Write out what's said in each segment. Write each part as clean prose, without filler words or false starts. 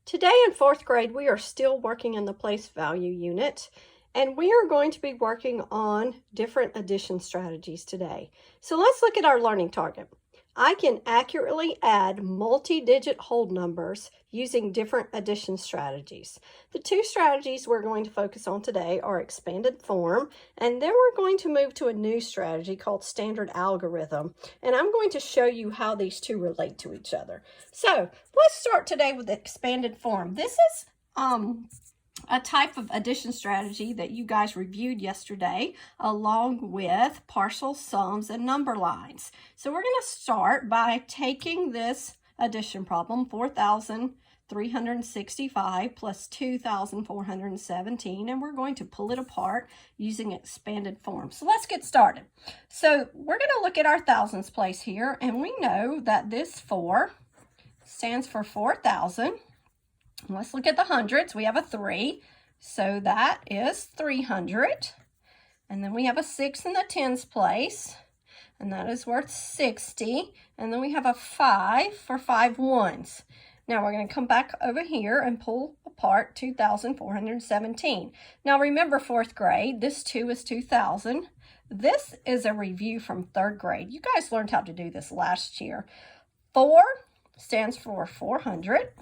Today in fourth grade, we are still working in the place value unit, and we are going to be working on different addition strategies today. So let's look at our learning target. I can accurately add multi-digit whole numbers using different addition strategies. The two strategies we're going to focus on today are expanded form, and then we're going to move to a new strategy called standard algorithm, and I'm going to show you how these two relate to each other. So let's start today with expanded form. This is a type of addition strategy that you guys reviewed yesterday, along with partial sums and number lines. So we're going to start by taking this addition problem, 4,365 plus 2,417, and we're going to pull it apart using expanded form. So let's get started. So we're going to look at our thousands place here, and we know that this 4 stands for 4,000. Let's look at the hundreds. We have a 3, so that is 300. And then we have a 6 in the tens place, and that is worth 60. And then we have a 5 for 5 ones. Now we're going to come back over here and pull apart 2,417. Now remember, fourth grade, this 2 is 2,000. This is a review from third grade. You guys learned how to do this last year. 4 stands for 400.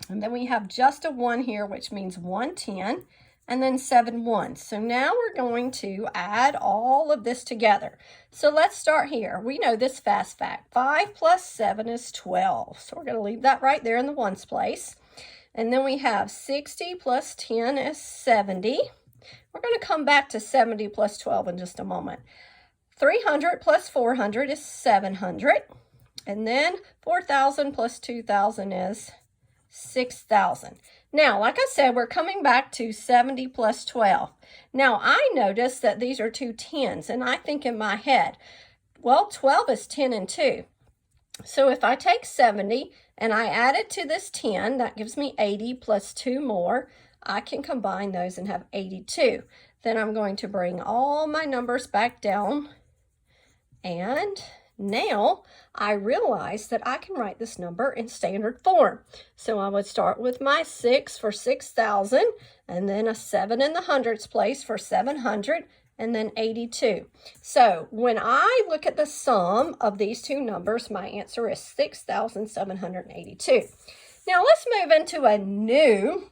And then we have just a 1 here, which means 110, and then 7 ones. So now we're going to add all of this together. So let's start here. We know this fast fact. 5 plus 7 is 12. So we're going to leave that right there in the ones place. And then we have 60 plus 10 is 70. We're going to come back to 70 plus 12 in just a moment. 300 plus 400 is 700. And then 4,000 plus 2,000 is 6,000. Now, like I said, we're coming back to 70 plus 12. Now, I notice that these are two 10s, and I think in my head, well, 12 is 10 and 2. So if I take 70 and I add it to this 10, that gives me 80 plus 2 more. I can combine those and have 82. Then I'm going to bring all my numbers back down, and now I realize that I can write this number in standard form. So I would start with my 6 for 6,000, and then a 7 in the hundreds place for 700, and then 82. So when I look at the sum of these two numbers, my answer is 6,782. Now let's move into a new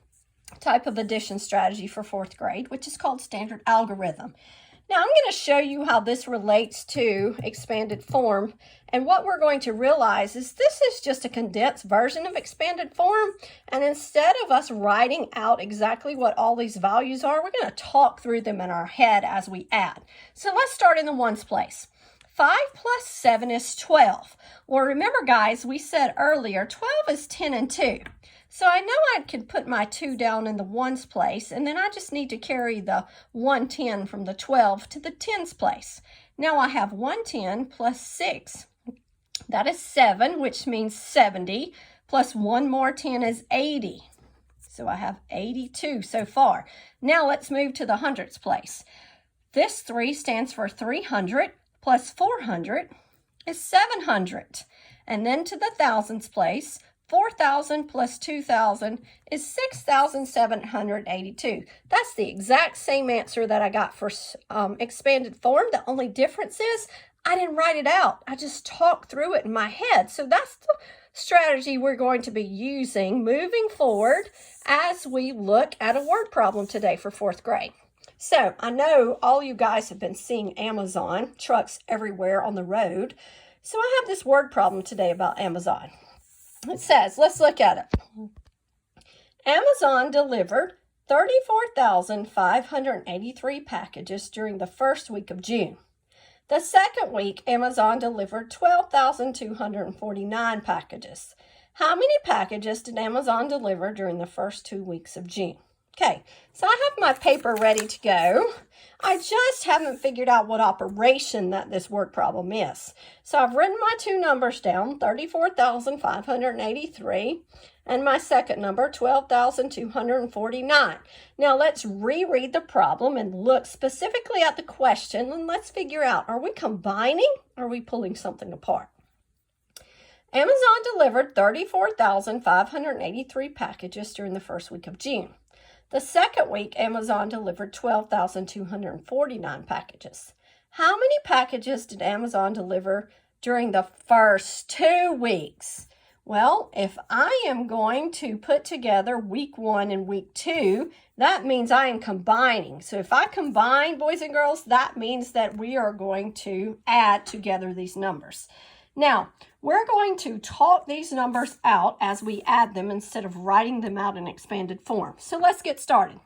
type of addition strategy for fourth grade, which is called standard algorithm. Now, I'm going to show you how this relates to expanded form, and what we're going to realize is this is just a condensed version of expanded form, and instead of us writing out exactly what all these values are, we're going to talk through them in our head as we add. So let's start in the ones place. 5 plus 7 is 12. Well, remember, guys, we said earlier 12 is 10 and 2. So I know I can put my 2 down in the ones place, and then I just need to carry the 110 from the 12 to the tens place. Now I have 110 plus 6. That is 7, which means 70, plus 1 more 10 is 80. So I have 82 so far. Now let's move to the hundreds place. This 3 stands for 300, plus 400 is 700. And then to the thousands place, 4,000 plus 2,000 is 6,782. That's the exact same answer that I got for expanded form. The only difference is I didn't write it out. I just talked through it in my head. So that's the strategy we're going to be using moving forward as we look at a word problem today for fourth grade. So I know all you guys have been seeing Amazon trucks everywhere on the road. So I have this word problem today about Amazon. It says, let's look at it. Amazon delivered 34,583 packages during the first week of June. The second week, Amazon delivered 12,249 packages. How many packages did Amazon deliver during the first 2 weeks of June? Okay, so I have my paper ready to go. I just haven't figured out what operation that this word problem is. So I've written my two numbers down, 34,583, and my second number, 12,249. Now let's reread the problem and look specifically at the question, and let's figure out, are we combining or are we pulling something apart? Amazon delivered 34,583 packages during the first week of June. The second week, Amazon delivered 12,249 packages. How many packages did Amazon deliver during the first 2 weeks? Well, if I am going to put together week 1 and week 2, that means I am combining. So if I combine, boys and girls, that means that we are going to add together these numbers. Now, we're going to talk these numbers out as we add them instead of writing them out in expanded form. So let's get started.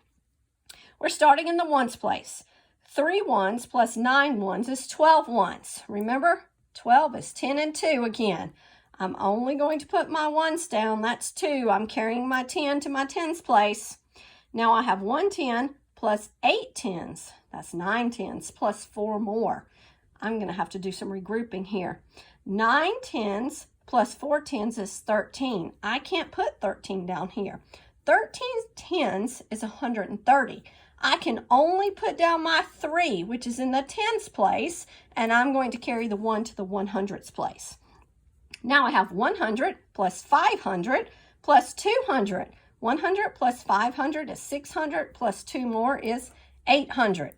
We're starting in the ones place. 3 ones plus 9 ones is 12 ones. Remember, 12 is 10 and 2 again. I'm only going to put my ones down. That's 2. I'm carrying my 10 to my tens place. Now I have 1 10 plus 8 tens. That's 9 tens plus 4 more. I'm going to have to do some regrouping here. 9 tens plus 4 tens is 13. I can't put 13 down here. 13 tens is 130. I can only put down my 3, which is in the tens place, and I'm going to carry the 1 to the 100ths place. Now I have 100 plus 500 plus 200. 100 plus 500 is 600 plus 2 more is 800.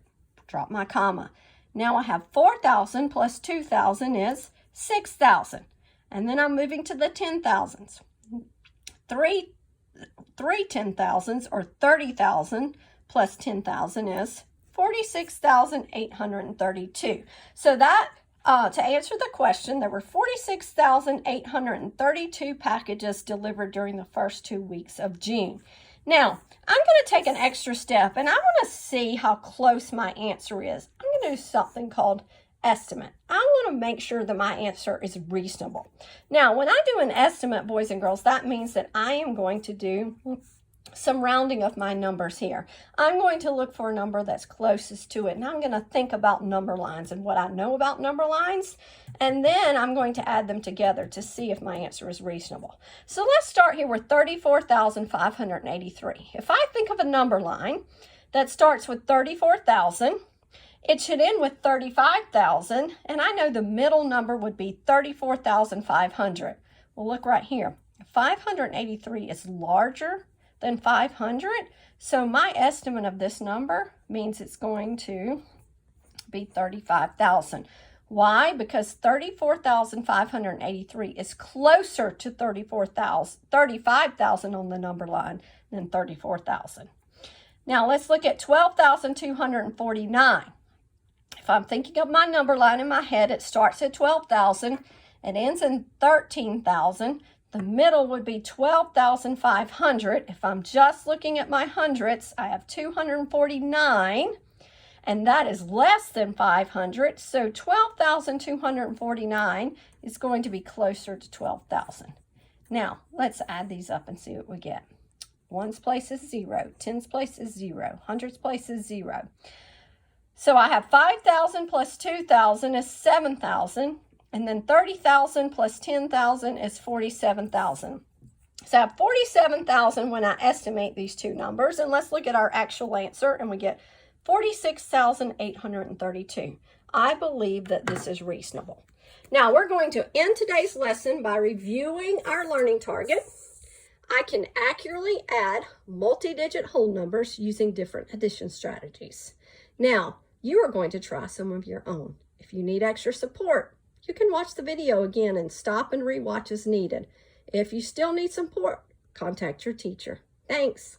Drop my comma. Now I have 4,000 plus 2,000 is 6,000. And then I'm moving to the 10,000s. Three 10,000s or 30,000 plus 10,000 is 46,832. So that to answer the question, there were 46,832 packages delivered during the first 2 weeks of June. Now, I'm going to take an extra step, and I want to see how close my answer is. I'm going to do something called estimate. I want to make sure that my answer is reasonable. Now, when I do an estimate, boys and girls, that means that I am going to do some rounding of my numbers here. I'm going to look for a number that's closest to it, and I'm going to think about number lines and what I know about number lines, and then I'm going to add them together to see if my answer is reasonable. So let's start here with 34,583. If I think of a number line that starts with 34,000, it should end with 35,000, and I know the middle number would be 34,500. Well, look right here. 583 is larger than 500. So my estimate of this number means it's going to be 35,000. Why? Because 34,583 is closer to 35,000 on the number line than 34,000. Now let's look at 12,249. If I'm thinking of my number line in my head, it starts at 12,000, it ends in 13,000. The middle would be 12,500. If I'm just looking at my hundredths, I have 249, and that is less than 500. So 12,249 is going to be closer to 12,000. Now, let's add these up and see what we get. Ones place is 0, tens place is 0, hundreds place is 0. So I have 5,000 plus 2,000 is 7,000. And then 30,000 plus 10,000 is 47,000. So I have 47,000 when I estimate these two numbers. And let's look at our actual answer, and we get 46,832. I believe that this is reasonable. Now we're going to end today's lesson by reviewing our learning target. I can accurately add multi-digit whole numbers using different addition strategies. Now, you are going to try some of your own. If you need extra support, you can watch the video again and stop and rewatch as needed. If you still need support, contact your teacher. Thanks.